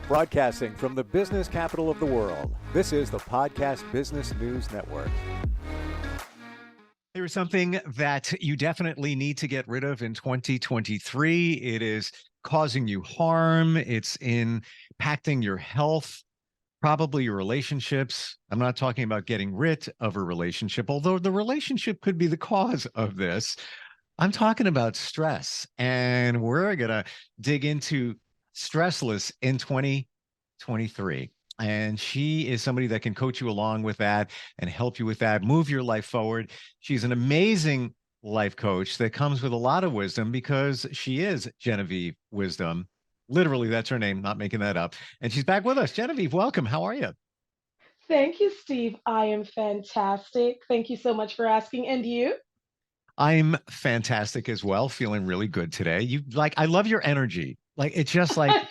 Broadcasting from the business capital of the world, this is the Podcast Business News Network. Here's something that you definitely need to get rid of in 2023. It is causing you harm. It's impacting your health, probably your relationships. I'm not talking about getting rid of a relationship, although the relationship could be the cause of this. I'm talking about stress, and we're going to dig into stressless in 2023. And she is somebody that can coach you along with that and help you with that, move your life forward. She's an amazing life coach that comes with a lot of wisdom because she is Genevieve Wisdom. Literally, that's her name, not making that up. And she's back with us. Genevieve, welcome. How are you? Thank you, Steve. I am fantastic. Thank you so much for asking. And you? I'm fantastic as well, feeling really good today. I love your energy. Like it's just like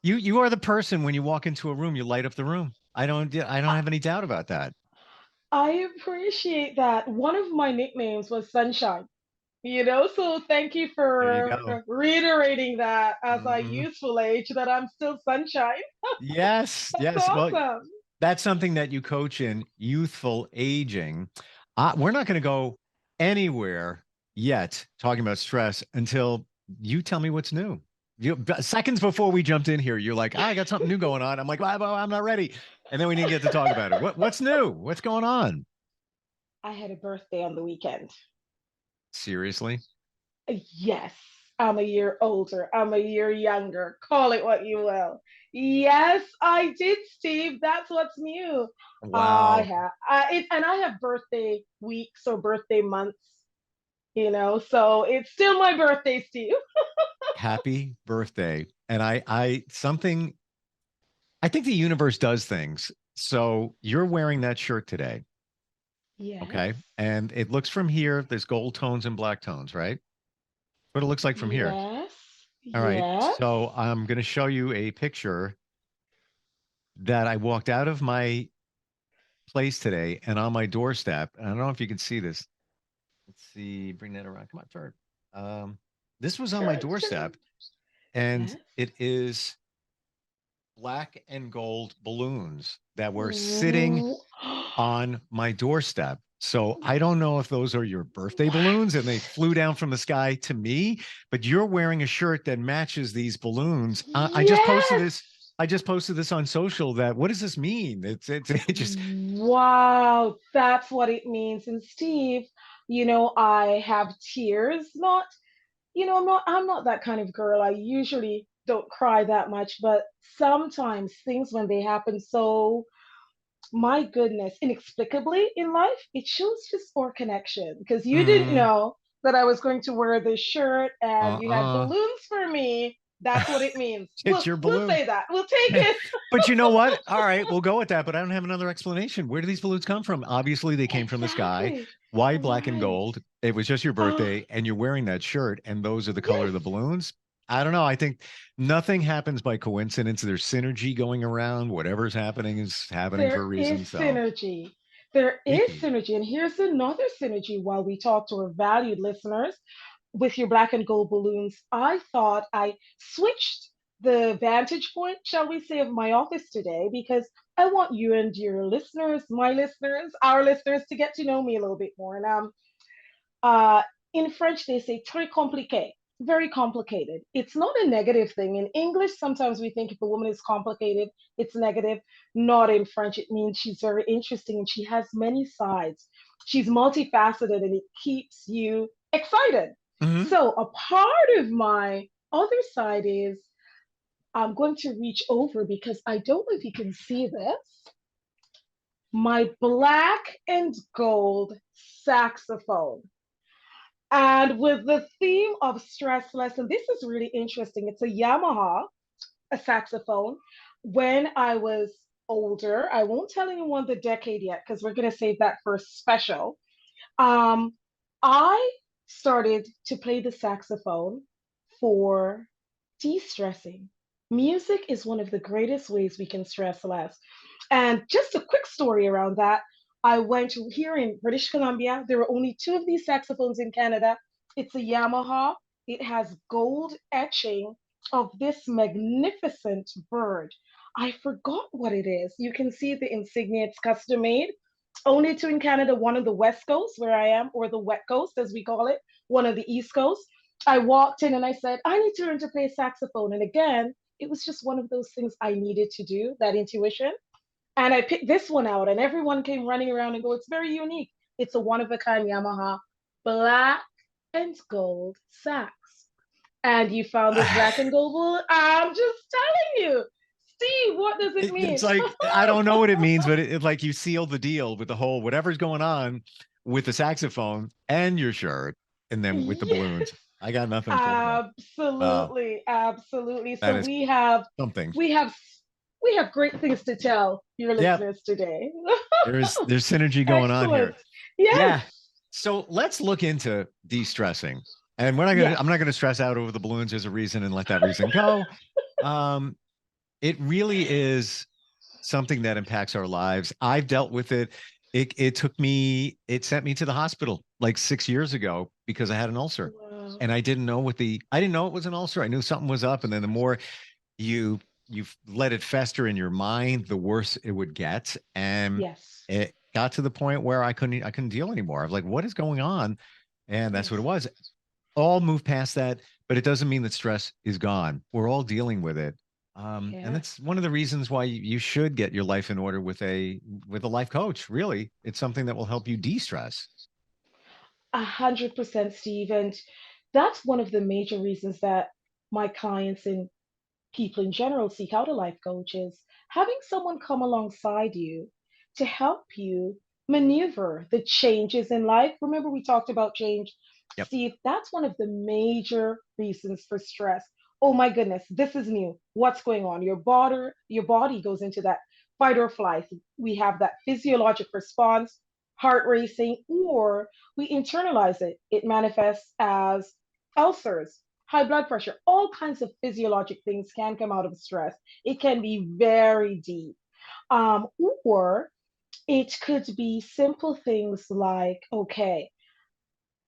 you are the person when you walk into a room, you light up the room. I don't have any doubt about that. I appreciate that. One of my nicknames was Sunshine, so thank you There you for go. reiterating that as I Mhm. youthful age that I'm still Sunshine. Yes, That's yes. Well, awesome. that's something that you coach in youthful aging. We're not going to go anywhere yet talking about stress until you tell me what's new. Seconds before we jumped in here, you're like, I got something new going on. I'm like, well, I'm not ready. And then we didn't get to talk about it. What's new? What's going on? I had a birthday on the weekend. Seriously? Yes, I'm a year older. I'm a year younger. Call it what you will. Yes, I did, Steve. That's what's new. I Wow. have, and I have birthday weeks or birthday months, so it's still my birthday, Steve. Happy birthday. And I think the universe does things. So you're wearing that shirt today. Yes, Okay. And it looks from here, there's gold tones and black tones, right? What it looks like from here. yes, All right. yes. So I'm going to show you a picture that I walked out of my place today and on my doorstep. I don't know if you can see this. Let's see, bring that around. Come on, turn. Um, this was on my Sure, sure. doorstep and Yes. it is black and gold balloons that were sitting Wh- on my doorstep. So I don't know if those are your birthday balloons What? and they flew down from the sky to me, but you're wearing a shirt that matches these balloons. I just posted Yes. this. I just posted this on social. That what does this mean? It just Wow, that's what it means. And Steve, I have tears. Not, I'm not that kind of girl. I usually don't cry that much, but sometimes things when they happen so, my goodness, inexplicably in life, it shows just more connection because you didn't mm, know that I was going to wear this shirt and you had uh-uh. balloons for me. That's what it means. It's We'll your we'll balloon. say that. We'll take it. But you know what? All right, we'll go with that. But I don't have another explanation. Where do these balloons come from? Obviously, they came from the sky. Exactly. Why black and Right. gold? It was just your Uh, birthday, and you're wearing that shirt, and those are the color yes, of the balloons. I don't know. I think nothing happens by coincidence. There's synergy going around. Whatever's happening is happening for there a is reason. So, synergy. There is Nikki, synergy. And here's another synergy while we talk to our valued listeners with your black and gold balloons. I thought I switched the vantage point, shall we say, of my office today because I want you and your listeners, my listeners, our listeners to get to know me a little bit more. And uh, in French, they say très compliqué, very complicated. It's not a negative thing. In English, sometimes we think if a woman is complicated, it's negative. Not in French. It means she's very interesting and she has many sides. She's multifaceted and it keeps you excited. hmm So, a part of my other side is I'm going to reach over because I don't know if you can see this. My black and gold saxophone. And with the theme of stress lesson, this is really interesting. It's a Yamaha, a saxophone. When I was older, I won't tell anyone the decade yet because we're going to save that for a special. Um, I started to play the saxophone for de stressing. Music is one of the greatest ways we can stress less. And just a quick story around that. I went to here in British Columbia. There are only two of these saxophones in Canada. It's a Yamaha. It has gold etching of this magnificent bird. I forgot what it is. You can see the insignia, it's custom made. Only two in Canada, one on the West Coast where I am, or the Wet Coast as we call it, one on the East Coast. I walked in and I said, I need to learn to play saxophone. And again, it was just one of those things I needed to do, that intuition. And I picked this one out, and everyone came running around and go, it's very unique. It's a one of a kind Yamaha black and gold sax. And you found this black and gold bullet. I'm just telling you. Steve, what does it It's mean? like I don't know what it means, but it like you sealed the deal with the whole whatever's going on with the saxophone and your shirt, and then with the balloons. Yes, I got nothing for you. Wow, absolutely, absolutely. that So is something. we have we have great things to tell your Yep, listeners today. there's synergy going on here. Excellent. Yes, Yeah. So let's look into de-stressing. And we're not gonna yes, I'm not gonna stress out over the balloons. There's a reason and let that reason go. Um, it really is something that impacts our lives. I've dealt with it. It sent me to the hospital like 6 years ago because I had an ulcer. wow, And I didn't know it was an ulcer. I knew something was up. And then the more you you let it fester in your mind, the worse it would get. And yes, it got to the point where I couldn't deal anymore. I was like, what is going on? And that's what it yes, was. All move past that, but it doesn't mean that stress is gone. We're all dealing with it. And yes. that's one of the reasons why you should get your life in order with a life coach. Really, it's something that will help you de-stress. 100%, Steve. And that's one of the major reasons that my clients and people in general seek out a life coach is having someone come alongside you to help you maneuver the changes in life. Remember, we talked about change, Yep. Steve. That's one of the major reasons for stress. Oh my goodness, this is new. What's going on? Your body goes into that fight or flight. We have that physiologic response, heart racing, or we internalize it. It manifests as ulcers, high blood pressure, all kinds of physiologic things can come out of stress. It can be very deep. Um, or it could be simple things like, okay,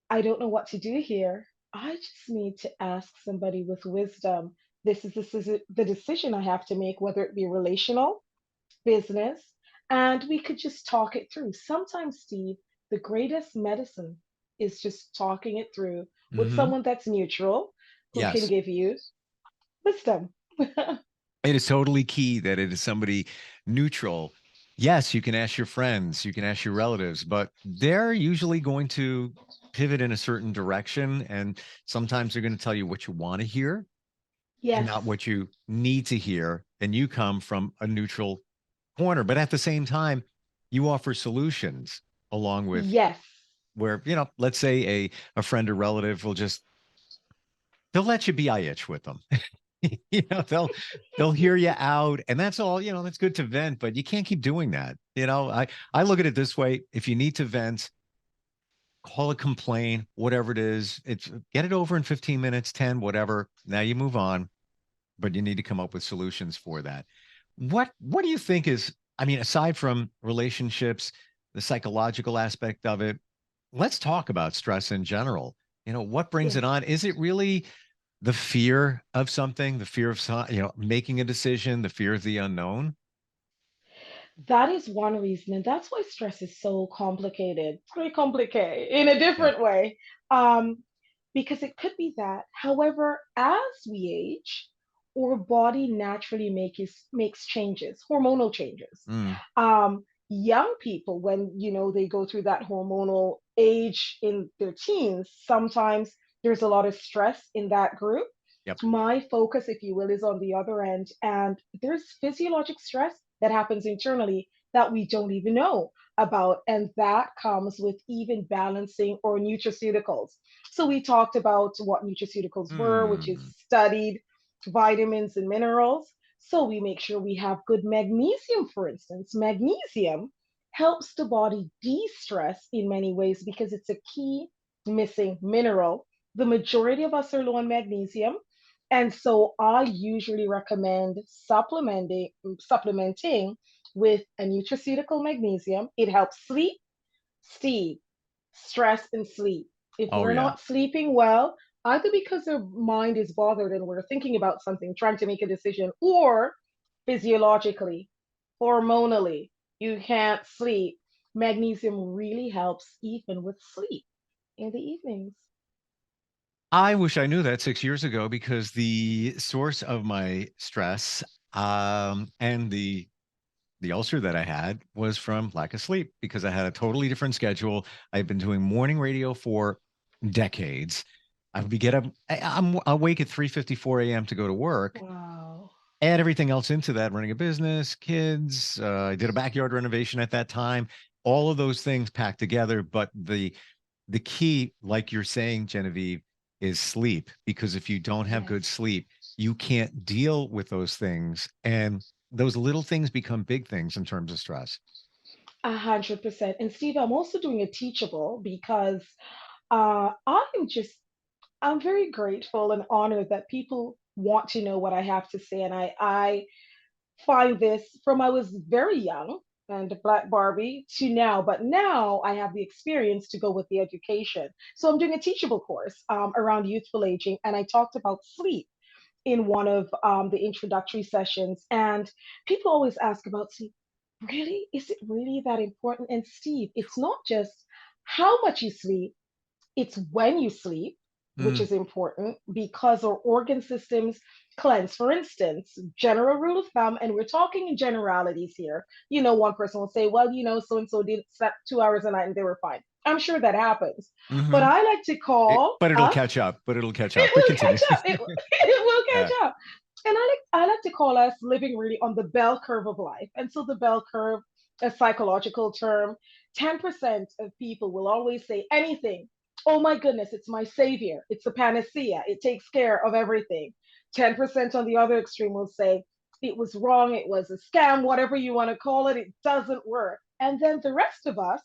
I don't know what to do here. I just need to ask somebody with wisdom. This is the decision I have to make, whether it be relational, business, and we could just talk it through. Sometimes, Steve, the greatest medicine is just talking it through with Hmm. someone that's neutral who can Yes. give you wisdom. It is totally key that it is somebody neutral. Yes, you can ask your friends, you can ask your relatives, but they're usually going to pivot in a certain direction. And sometimes they're going to tell you what you want to hear and Yes, not what you need to hear. And you come from a neutral corner. But at the same time, you offer solutions along with yes, where, let's say a friend or relative will just they'll let you be itch with them. They'll hear you out, and that's all. That's good to vent, but you can't keep doing that. I look at it this way: if you need to vent, call it complain, whatever it is. It's get it over in 15 minutes, 10, whatever. Now you move on, but you need to come up with solutions for that. What do you think is, I mean, aside from relationships, the psychological aspect of it, let's talk about stress in general. What brings it yes. on? Is it really the fear of something, the fear of making a decision, the fear of the unknown? That is one reason, and that's why stress is so complicated. It's very complicated in a Yeah. different way, um, because it could be that. However, as we age, our body naturally makes changes, hormonal changes. Mm, Young people, when they go through that hormonal age in their teens, sometimes there's a lot of stress in that group. yep. My focus, if you will, is on the other end. And there's physiologic stress that happens internally that we don't even know about. And that comes with even balancing or nutraceuticals. So we talked about what nutraceuticals were, which is Mm. studied vitamins and minerals. So we make sure we have good magnesium, for instance. Magnesium helps the body de stress in many ways because it's a key missing mineral. The majority of us are low on magnesium. And so I usually recommend supplementing with a nutraceutical magnesium. It helps sleep, Steve, stress, and sleep. If Oh we're yeah. not sleeping well, either because their mind is bothered and we're thinking about something, trying to make a decision, or physiologically, hormonally, you can't sleep. Magnesium really helps even with sleep in the evenings. I wish I knew that 6 years ago because the source of my stress and the ulcer that I had was from lack of sleep because I had a totally different schedule. I've been doing morning radio for decades. I would be get up. I'm awake at 3:54 a.m. to go to work. Wow. Add everything else into that, running a business, kids. I did a backyard renovation at that time. All of those things packed together, but the key, like you're saying, Genevieve, is sleep. Because if you don't have good Yes. sleep, you can't deal with those things, and those little things become big things in terms of stress. 100%. And Steve, I'm also doing a teachable because I'm very grateful and honored that people want to know what I have to say. And I find this from I was very young and a Black Barbie to now, but now I have the experience to go with the education. So I'm doing a teachable course around youthful aging, and I talked about sleep in one of the introductory sessions. And people always ask about sleep. Really? Is it really that important? And Steve, it's not just how much you sleep, it's when you sleep, which Mm, is important because our organ systems cleanse. For instance, general rule of thumb, and we're talking in generalities here. One person will say, well, so and so did slept 2 hours a night and they were fine. I'm sure that happens. But hmm I like to call but it'll us, catch up. But it'll catch up. it But will continue. catch up. It will Yeah. catch up. And I like to call us living really on the bell curve of life. And so the bell curve, a psychological term, 10% of people will always say anything. Oh my goodness, it's my savior. It's a panacea. It takes care of everything. 10% on the other extreme will say it was wrong, it was a scam, whatever you want to call it, it doesn't work. And then the rest of us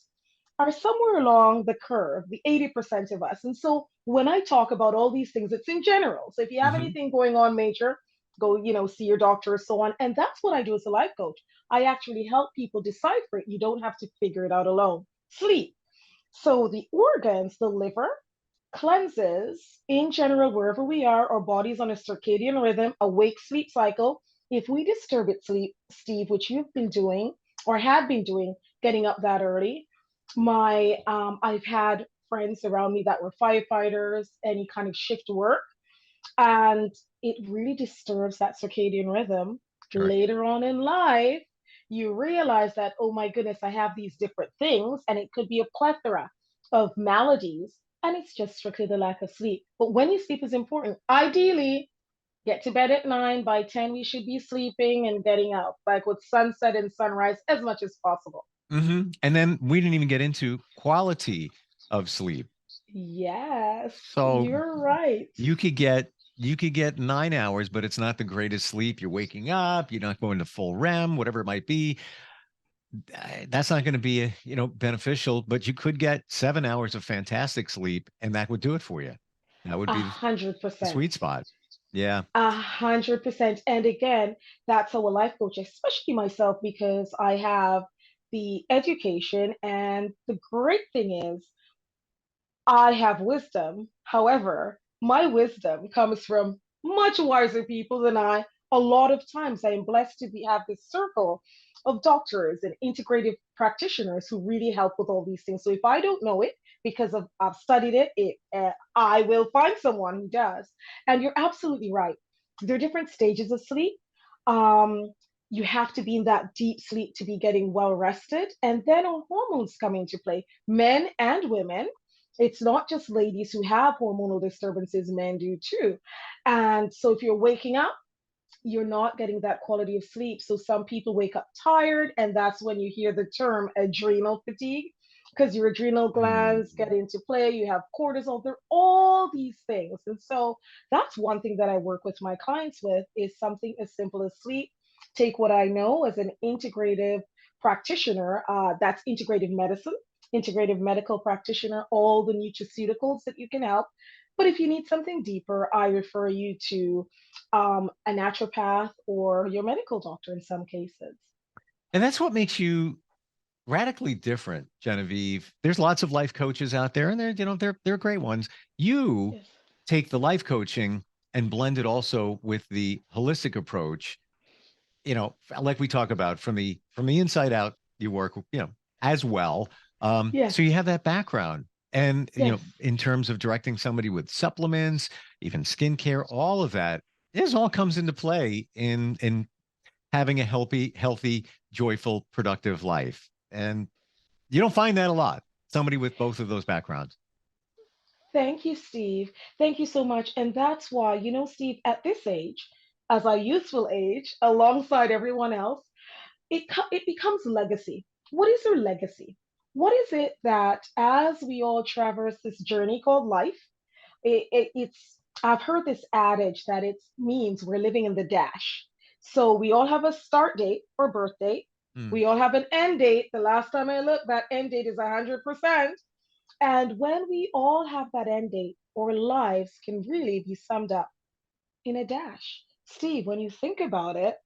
are somewhere along the curve, the 80% of us. And so when I talk about all these things, it's in general. So if you have Hmm. anything going on major, go, see your doctor or so on. And that's what I do as a life coach. I actually help people decipher it. You don't have to figure it out alone. Sleep. So the organs, the liver, cleanses in general wherever we are. Our body's on a circadian rhythm, awake sleep cycle. If we disturb it, sleep, Steve, which you've been doing or had been doing, getting up that early, I've had friends around me that were firefighters, any kind of shift work, and it really disturbs that circadian rhythm. Sure. Later on in life, you realize that, oh my goodness, I have these different things, and it could be a plethora of maladies, and it's just strictly the lack of sleep. But when you sleep is important. Ideally, get to bed at 9. By 10, we should be sleeping and getting up, like with sunset and sunrise, as much as possible. And then we didn't even get into quality of sleep. Yes, So you're right. you could get you could get 9 hours, but it's not the greatest sleep. You're waking up, you're not going to full REM, whatever it might be. That's not going to be beneficial, but you could get 7 hours of fantastic sleep, and that would do it for you. That would A be hundred the percent. sweet spot. Yeah. 100%. And again, that's how a life coach, especially myself, because I have the education. And the great thing is, I have wisdom. However, my wisdom comes from much wiser people than I. A lot of times, I am blessed to have this circle of doctors and integrative practitioners who really help with all these things. So if I don't know it because I've studied I will find someone who does. And you're absolutely right. There are different stages of sleep. Um, you have to be in that deep sleep to be getting well rested, and then our hormones come into play. Men and women, it's not just ladies who have hormonal disturbances, men do too. And so if you're waking up, you're not getting that quality of sleep. So some people wake up tired, and that's when you hear the term adrenal fatigue, because your adrenal glands Mm. get into play, you have cortisol, there are all these things. And so that's one thing that I work with my clients with is something as simple as sleep. Take what I know as an integrative practitioner, that's integrative medicine, integrative medical practitioner, all the nutraceuticals that you can help. But if you need something deeper, I refer you to a naturopath or your medical doctor in some cases. And that's what makes you radically different, Genevieve. There's lots of life coaches out there, and they're great ones. You Yes. take the life coaching and blend it also with the holistic approach, like we talk about from the inside out, you work, as well. Yes, So you have that background. And yes. in terms of directing somebody with supplements, even skincare, all of that, this all comes into play in having a healthy, joyful, productive life. And you don't find that a lot. Somebody with both of those backgrounds. Thank you, Steve. Thank you so much. And that's why, Steve, at this age, as our youthful age, alongside everyone else, it becomes legacy. What is your legacy? What is it that as we all traverse this journey called life, it's I've heard this adage that it means we're living in the dash. So we all have a start date or birth date. Mm. We all have an end date. The last time I looked, that end date is 100%. And when we all have that end date, our lives can really be summed up in a dash. Steve, when you think about it,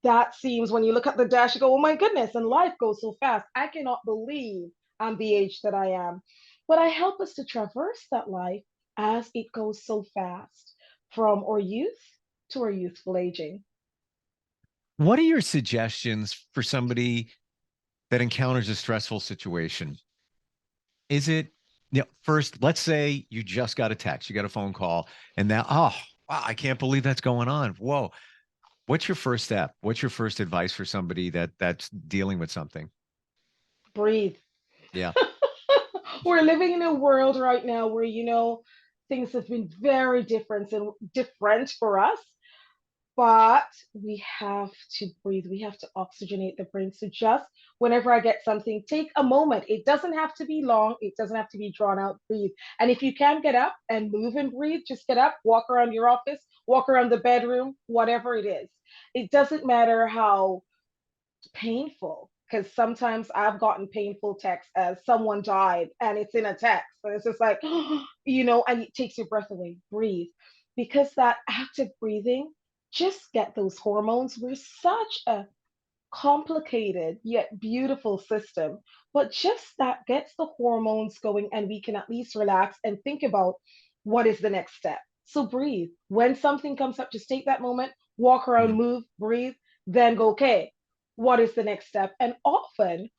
that seems when you look at the dash, you go, oh my goodness, and life goes so fast. I cannot believe I'm the age that I am. But I help us to traverse that life as it goes so fast from our youth to our youthful aging. What are your suggestions for somebody that encounters a stressful situation? Is it, first, let's say you just got a text, you got a phone call, and now, oh, wow, I can't believe that's going on. Whoa. What's your first step? What's your first advice for somebody that's dealing with something? Breathe. Yeah. We're living in a world right now where, things have been very different for us. But we have to breathe. We have to oxygenate the brain. So just whenever I get something, take a moment. It doesn't have to be long. It doesn't have to be drawn out. Breathe. And if you can get up and move and breathe, just get up, walk around your office, walk around the bedroom, whatever it is. It doesn't matter how painful, because sometimes I've gotten painful texts as someone died and it's in a text. And it's just like, and it takes your breath away. Breathe. Because that active breathing, just get those hormones. We're such a complicated yet beautiful system, but just that gets the hormones going and we can at least relax and think about what is the next step. So breathe. When something comes up, just take that moment, walk around, Mm. move, breathe, then go, okay, what is the next step? And often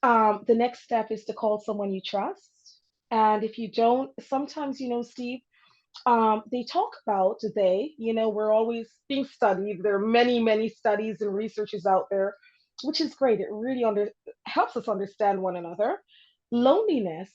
the next step is to call someone you trust. And if you don't, sometimes, Steve, they talk about today, we're always being studied. There are many, many studies and researches out there, which is great. It really helps us understand one another. Loneliness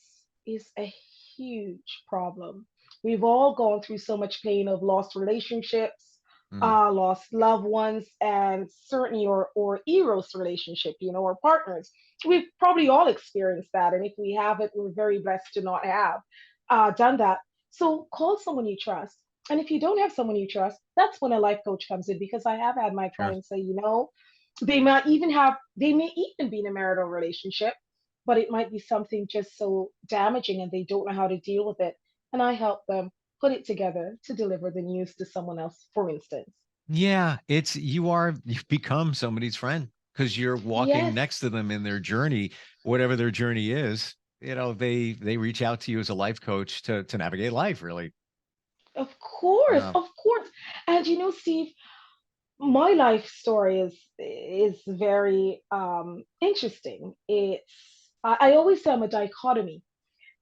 is a huge problem. We've all gone through so much pain of lost relationships, Mm. lost loved ones, and certainly or eros relationship, or partners. We've probably all experienced that, and if we haven't, we're very blessed to not have done that. So call someone you trust. And if you don't have someone you trust, that's when a life coach comes in, because I have had my Sure. clients say, they may even be in a marital relationship, but it might be something just so damaging and they don't know how to deal with it. And I help them put it together to deliver the news to someone else, for instance. Yeah, you've become somebody's friend because you're walking Yes, next to them in their journey, whatever their journey is. They reach out to you as a life coach to navigate life, really. of course, Yeah. of course. And Steve, my life story is very interesting. I always say I'm a dichotomy,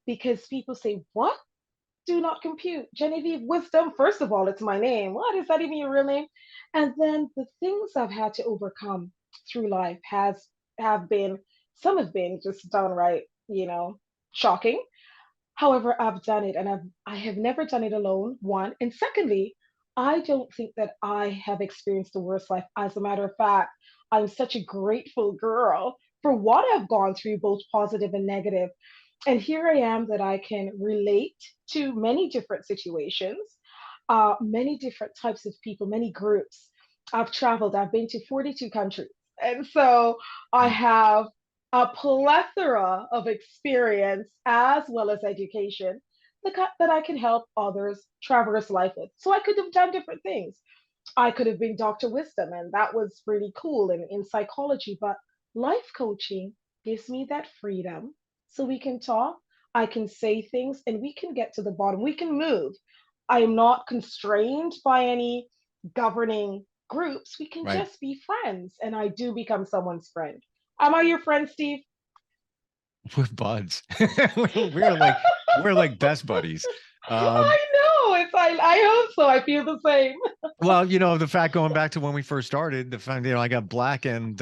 because people say, "What? Do not compute." Genevieve Wisdom. First of all, it's my name. What is that even your real name? And then the things I've had to overcome through life have been some have been just downright, shocking. However, I've done it, and I have never done it alone, one. And secondly, I don't think that I have experienced the worst life. As a matter of fact, I'm such a grateful girl for what I've gone through, both positive and negative. And here I am that I can relate to many different situations, many different types of people, many groups. I've traveled, I've been to 42 countries. And so I Mm. have a plethora of experience as well as education that I can help others traverse life with. So I could have done different things. I could have been Dr. Wisdom, and that was really cool in psychology. But life coaching gives me that freedom so we can talk. I can say things and we can get to the bottom. We can move. I am not constrained by any governing groups. We can Right. just be friends, and I do become someone's friend. Am I your friend, Steve? We're buds. we're like we're like best buddies. Um, I know. It's I hope so. I feel the same. well, the fact going back to when we first started, the fact, I got black and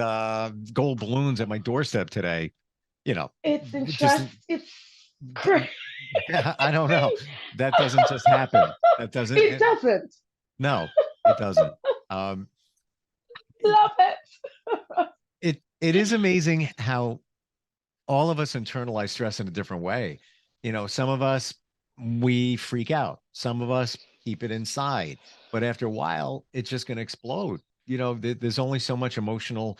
gold balloons at my doorstep today, you know, It's just interest. It's crazy. I don't know. That doesn't just happen. That doesn't, It doesn't. no, it doesn't. Um, it, Love it. it is amazing how all of us internalize stress in a different way. Some of us, we freak out. Some of us keep it inside. But after a while, it's just going to explode. There's only so much emotional,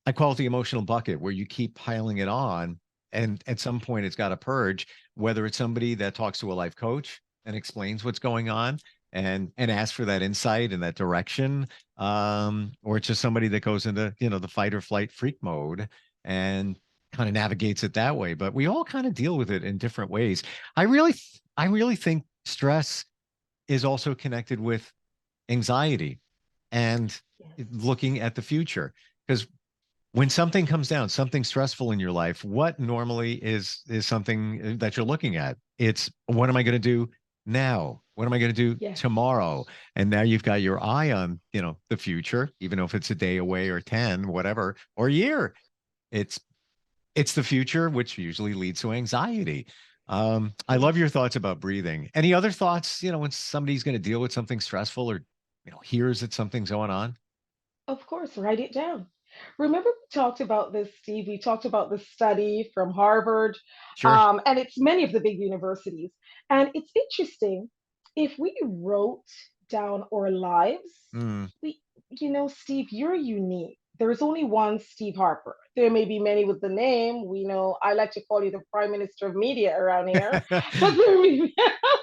I call it the emotional bucket, where you keep piling it on. And at some point, it's got to purge, whether it's somebody that talks to a life coach and explains what's going on and asks for that insight and that direction, or it's just somebody that goes into, the fight or flight freak mode and kind of navigates it that way. But we all kind of deal with it in different ways. I really think stress is also connected with anxiety and Yes. looking at the future. Because when something comes down, something stressful in your life, what normally is something that you're looking at? It's, what am I going to do now? What am I going to do Yes. tomorrow? And now you've got your eye on, the future, even if it's a day away or 10, whatever, or a year. It's it's the future, which usually leads to anxiety. I love Yes. your thoughts about breathing. Any other thoughts, when somebody's going to deal with something stressful or, hears that something's going on? Of course, write it down. Remember, we talked about this, Steve. We talked about this study from Harvard, Sure. and it's many of the big universities. And it's interesting if we wrote down our lives, Mm. we, Steve, you're unique. There's only one Steve Harper. There may be many with the name. We know I like to call you the Prime Minister of Media around here, but there may be,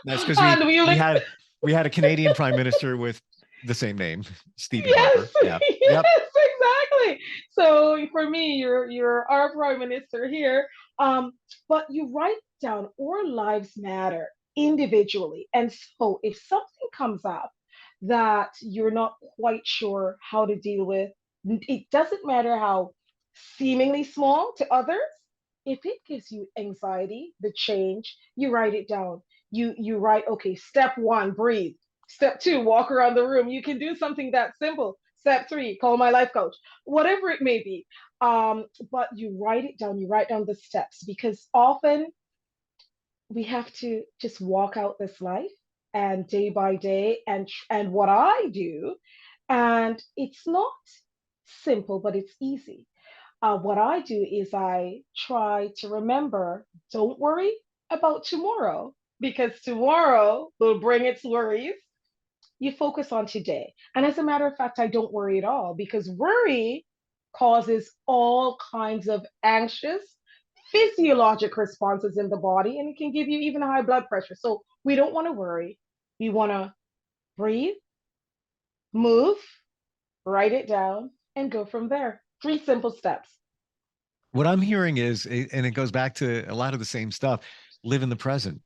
That's because we and we we look. had we had a Canadian prime minister with the same name, Stevie Yes, Harper. Yeah. Yep. yes, exactly. So for me, you're our prime minister here. Um, but you write down our lives matter individually. And so if something comes up that you're not quite sure how to deal with, it doesn't matter how seemingly small to others. If it gives you anxiety, the change, you write it down. You write, okay, step one, breathe. Step two, walk around the room. You can do something that simple. Step three, call my life coach, whatever it may be. But you write it down, you write down the steps because often we have to just walk out this life and day by day and what I do, and it's not simple, but it's easy. What I do is I try to remember, don't worry about tomorrow because tomorrow will bring its worries. You focus on today. And as a matter of fact, I don't worry at all because worry causes all kinds of anxious physiologic responses in the body and it can give you even high blood pressure. So we don't want to worry. We want to breathe, move, write it down, and go from there. Three simple steps. What I'm hearing is, and it goes back to a lot of the same stuff, live in the present.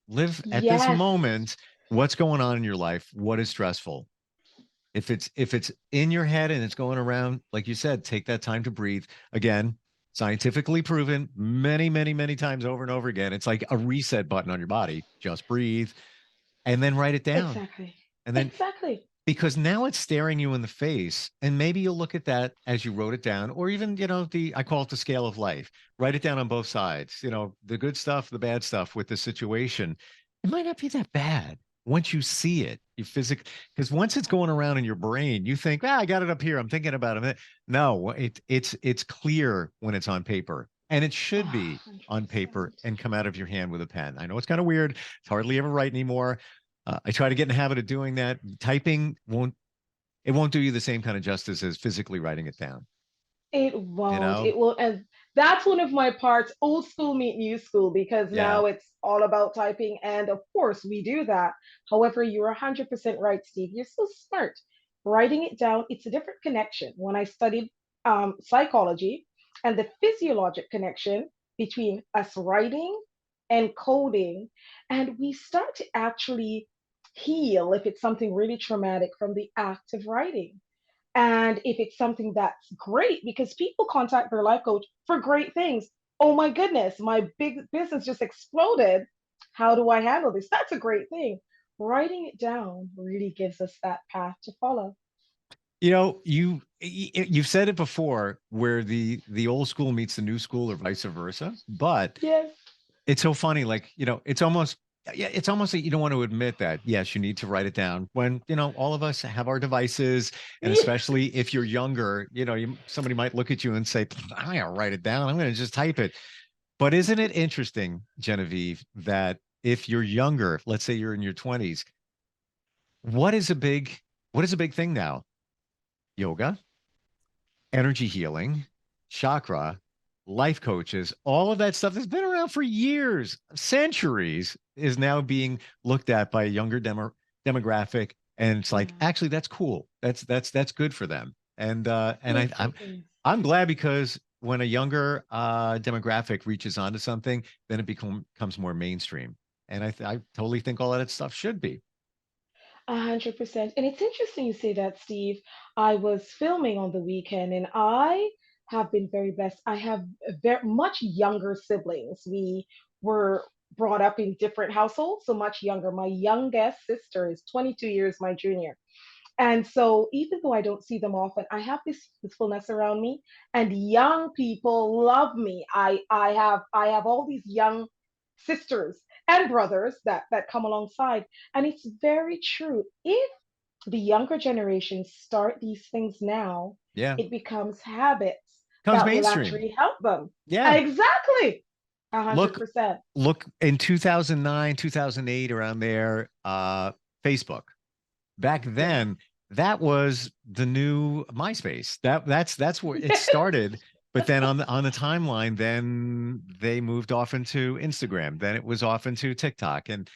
Live at this Yes, moment. What's going on in your life? What is stressful? If it's in your head and it's going around, like you said, take that time to breathe. Again, scientifically proven many, many, many times over and over again. It's like a reset button on your body. Just breathe and then write it down. exactly. And then, Exactly. because now it's staring you in the face, and maybe you'll look at that as you wrote it down, or even, I call it the scale of life. Write it down on both sides, the good stuff, the bad stuff with the situation. It might not be that bad once you see it. You physically, because once it's going around in your brain, you think, I got it up here, I'm thinking about it. No, it's clear when it's on paper, and it should Oh, be on paper 100%. and come out of your hand with a pen. I know it's kind of weird. It's hardly ever right anymore. I try to get in the habit of doing that. Typing won't do you the same kind of justice as physically writing it down. It You won't. know? It will. And that's one of my parts, old school meet new school, because Yeah. now it's all about typing. And of course, we do that. However, you're 100% right, Steve. You're so smart. Writing it down, it's a different connection. When I studied psychology and the physiologic connection between us writing and coding, and we start to actually heal if it's something really traumatic from the act of writing. And if it's something that's great, because people contact their life coach for great things. Oh my goodness, my big business just exploded. How do I handle this? That's a great thing. Writing it down really gives us that path to follow. You know, you've said it before, where the old school meets the new school, or vice versa. But Yes. it's so funny, like, it's almost, yeah, it's almost that you don't want to admit that. Yes, you need to write it down when, all of us have our devices. And Yeah. especially if you're younger, somebody might look at you and say, I'm gonna write it down. I'm gonna just type it. But isn't it interesting, Genevieve, that if you're younger, let's say you're in your 20s, what is a big what is a big thing now? Yoga, energy healing, chakra, life coaches, all of that stuff that's been around for years, centuries, is now being looked at by a younger demographic. And it's like, Yeah. actually, that's cool. That's good for them. And Yes, I'm it is. I'm glad, because when a younger demographic reaches onto something, then it becomes more mainstream. And I totally think all of that stuff should be. 100%. And it's interesting you say that, Steve. I was filming on the weekend and I have been very blessed. I have very much younger siblings. We were brought up in different households, so much younger. My youngest sister is 22 years my junior. And so even though I don't see them often, I have this peacefulness around me, and young people love me. I have all these young sisters and brothers that come alongside. And it's very true. If the younger generations start these things now, Yeah. it becomes habits Comes that will mainstream. actually help them. Yeah. Exactly. A hundred Look, percent. look in 2009, 2008, around there, Facebook. Back Yeah. then, that was the new MySpace. That's where it started. But then on the timeline, then they moved off into Instagram. Then it was off into TikTok, and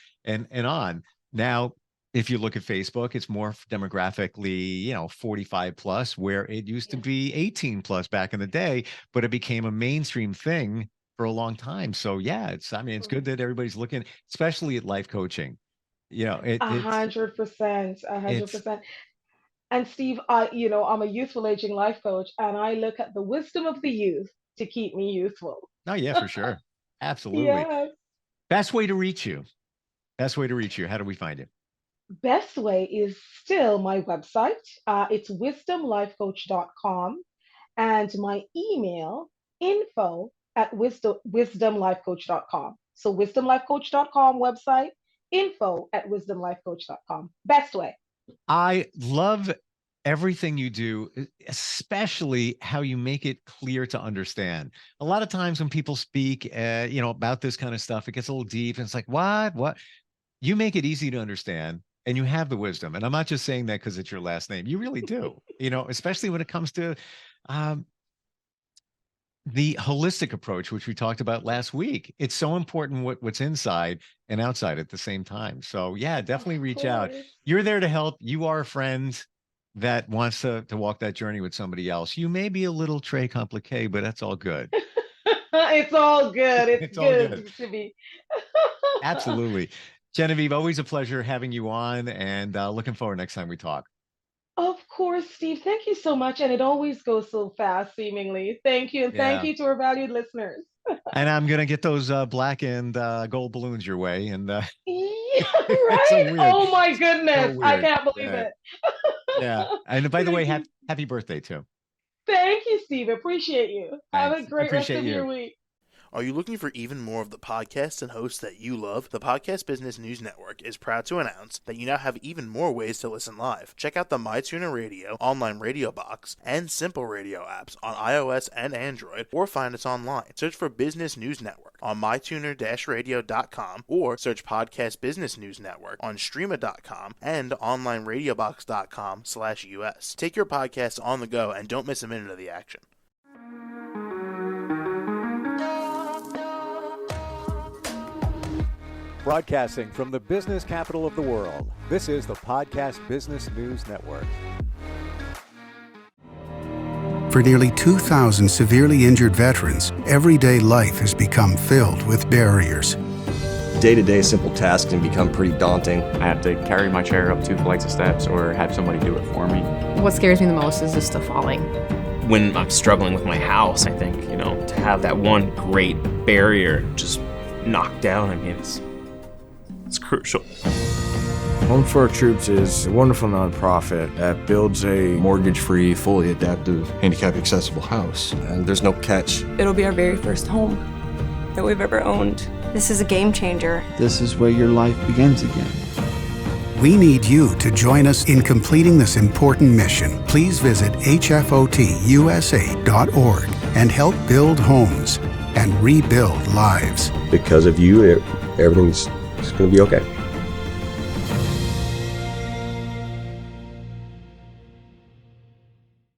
on. Now, if you look at Facebook, it's more demographically, 45 plus, where it used to Yes. be 18 plus back in the day, but it became a mainstream thing for a long time. So yeah, I mean, it's good that everybody's looking, especially at life coaching. A hundred percent. A hundred It's percent. And Steve, I'm a youthful aging life coach, and I look at the wisdom of the youth to keep me youthful. Oh yeah, for sure. Absolutely. Yes. Best way to reach you. Best way to reach you. How do we find it? Best way is still my website. It's wisdomlifecoach.com, and my email info at wisdomlifecoach.com. So wisdomlifecoach.com website, info at wisdomlifecoach.com. Best way. I love everything you do, especially how you make it clear to understand. A lot of times when people speak, about this kind of stuff, it gets a little deep, and it's like, what? You make it easy to understand, and you have the wisdom. And I'm not just saying that because it's your last name. You really do. Especially when it comes to um, the holistic approach, which we talked about last week. It's so important what's inside and outside at the same time. So yeah, Of definitely reach out. course. You're there to help. You are a friend that wants to walk that journey with somebody else. You may be a little très compliqué, but that's all good. It's all good. It's It's all good. good to be. Absolutely. Genevieve, always a pleasure having you on, and looking forward next time we talk. Of course, Steve. Thank you so much. And it always goes so fast, seemingly. Thank you. And thank Yeah. you to our valued listeners. And I'm going to get those black and gold balloons your way. And Yeah, it's so right? weird. Oh my So goodness. I weird. can't believe Yeah. it. Yeah. And by the way, Thank you. happy birthday too. Thank you, Steve. Appreciate you. Have a Thanks. I great rest appreciate of your you. week. Are you looking for even more of the podcasts and hosts that you love? The Podcast Business News Network is proud to announce that you now have even more ways to listen live. Check out the MyTuner Radio, online radio box, and Simple Radio apps on iOS and Android, or find us online. Search for Business News Network on mytuner-radio.com, or search Podcast Business News Network on streama.com and onlineradiobox.com/US. Take your podcast on the go and don't miss a minute of the action. Broadcasting from the business capital of the world, this is the Podcast Business News Network. For nearly 2,000 severely injured veterans, everyday life has become filled with barriers. day-to-day simple tasks can become pretty daunting. I have to carry my chair up 2 flights of steps or have somebody do it for me. What scares me the most is just the falling. When I'm struggling with my house, I think, to have that one great barrier just knocked down, it's crucial. Home for Our Troops is a wonderful nonprofit that builds a mortgage-free, fully adaptive, handicap-accessible house. And there's no catch. It'll be our very first home that we've ever owned. This is a game changer. This is where your life begins again. We need you to join us in completing this important mission. Please visit hfotusa.org and help build homes and rebuild lives. Because of you, everything's going to be okay.